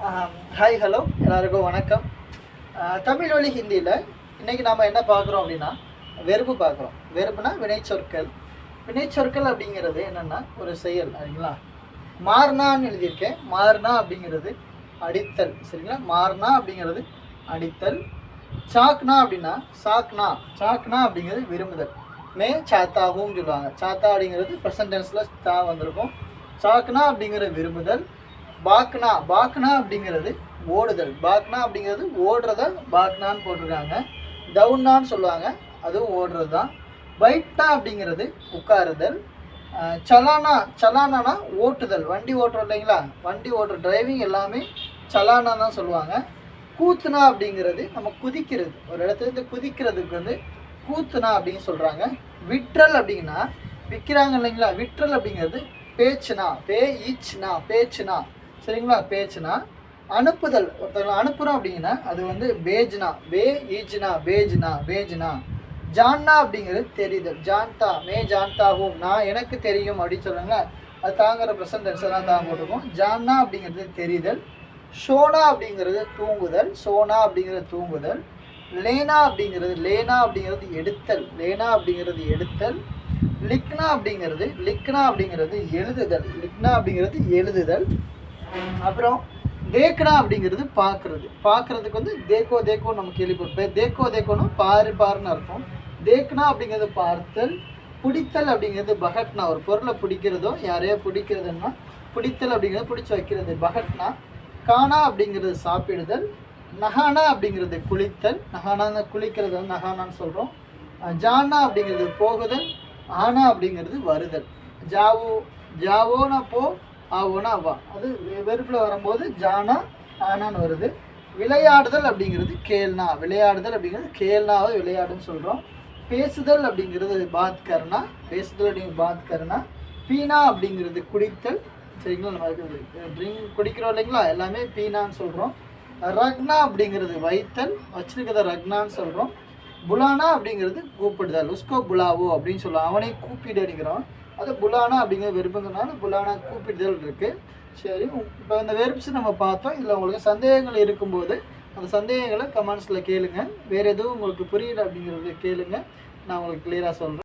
Hi hello எல்லாருக்கும் வணக்கம். தமிழ் வழி ஹிந்தியில் இன்றைக்கி நாம் என்ன பார்க்குறோம் அப்படின்னா வெறுப்பு பார்க்குறோம். வெறுப்புனா வினைச்சொற்கள். வினைச்சொற்கள் அப்படிங்கிறது என்னென்னா ஒரு செயல் சரிங்களா. மாறினான்னு எழுதியிருக்கேன். மாறினா அப்படிங்கிறது அடித்தல் சரிங்களா. மாறினா அப்படிங்கிறது அடித்தல். சாக்னா அப்படின்னா சாக்னா அப்படிங்கிறது விரும்புதல். மே சாத்தாகவும் சொல்லுவாங்க. சாத்தா அப்படிங்கிறது ப்ரெசன்ட் டென்ஸில் தா வந்திருக்கும். சாக்னா அப்படிங்கிற விரும்புதல். பாக்னா அப்படிங்கிறது ஓடுதல். பாக்னா அப்படிங்கிறது ஓடுறத பாக்னான்னு போட்டிருக்காங்க. டவுன்னான்னு சொல்லுவாங்க, அதுவும் ஓடுறது தான். பைட்னா அப்படிங்கிறது உட்காருதல். சலானானா ஓட்டுதல். வண்டி ஓட்டுறோம் இல்லைங்களா, வண்டி ஓட்டுற டிரைவிங் எல்லாமே சலானா தான் சொல்லுவாங்க. கூத்துனா அப்படிங்கிறது நம்ம குதிக்கிறது, ஒரு இடத்துலேருந்து குதிக்கிறதுக்கு வந்து கூத்துனா அப்படின்னு சொல்கிறாங்க. விற்றல் அப்படின்னா விற்கிறாங்க இல்லைங்களா, விற்றல் அப்படிங்கிறது பேச்சுனா பேச்சுனா சரிங்களா. பேச்சுனா அனுப்புதல், ஒருத்தவங்களை அனுப்புகிறோம் அப்படிங்கன்னா அது வந்து பேஜ்னா. ஜான்னா அப்படிங்கிறது தெரியுதல். ஜான்தாவும் நான் எனக்கு தெரியும் அப்படின்னு சொல்கிறாங்களா, அது தாங்கிற ப்ரெசன்ட் டென்ஸ் தான் தாங்க போட்டிருக்கோம். ஜான்னா அப்படிங்கிறது தெரிதல். ஷோனா அப்படிங்கிறது தூங்குதல். லேனா அப்படிங்கிறது எடுத்தல். லிக்னா அப்படிங்கிறது எழுதுதல். அப்புறம் தேக்னா அப்படிங்கிறது பார்க்கறதுக்கு வந்து தேக்கோ நம்ம கேள்விப்பட்டோம். தேக்கோன்னு பாருன்னு அர்த்தம். தேக்னா அப்படிங்கிறது பார்த்தல். பிடித்தல் அப்படிங்கிறது பகட்னா, ஒரு பொருளை பிடிக்கிறதோ யாரையோ பிடிக்கிறதுன்னா பிடித்தல் அப்படிங்கிறது பிடிச்சி வைக்கிறது பகட்னா. கானா அப்படிங்கிறது சாப்பிடுதல். நகானா அப்படிங்கிறது குளித்தல். குளிக்கிறது வந்து நகானான்னு சொல்கிறோம். ஜானா அப்படிங்கிறது போகுதல். ஆனா அப்படிங்கிறது வருதல். ஜாவோனா போ, ஆவோனா வா, அது வெறுப்பில் வரும்போது ஜானா ஆனான்னு வருது. விளையாடுதல் அப்படிங்கிறது கேள்னாவை விளையாடுன்னு சொல்கிறோம். பேசுதல் அப்படிங்கிறது பாத் கர்னா. பீனா அப்படிங்கிறது குடித்தல் சரிங்களா. நம்ம ட்ரிங்க் குடிக்கிறோம் இல்லைங்களா, எல்லாமே பீனான்னு சொல்கிறோம். ரக்னா அப்படிங்கிறது வைத்தல், வச்சிருக்கிறத ரக்னான்னு சொல்கிறோம். புலானா அப்படிங்கிறது கூப்பிடுதல். உஸ்கோ புலாவோ அப்படின்னு சொல்லுவோம், அவனை கூப்பிடு அடிக்கிறோம். அது புலானா அப்படிங்கிறது வெறுப்புங்கிறனால புலானா கூப்பிடுதல் இருக்குது. சரி, இப்போ இந்த வெறுப்ஸ் நம்ம பார்த்தோம். இதில் உங்களுக்கு சந்தேகங்கள் இருக்கும்போது அந்த சந்தேகங்களை கமெண்ட்ஸில் கேளுங்க. வேறு எதுவும் உங்களுக்கு புரியல அப்படிங்கிறது கேளுங்க, நான் உங்களுக்கு கிளியராக சொல்கிறேன்.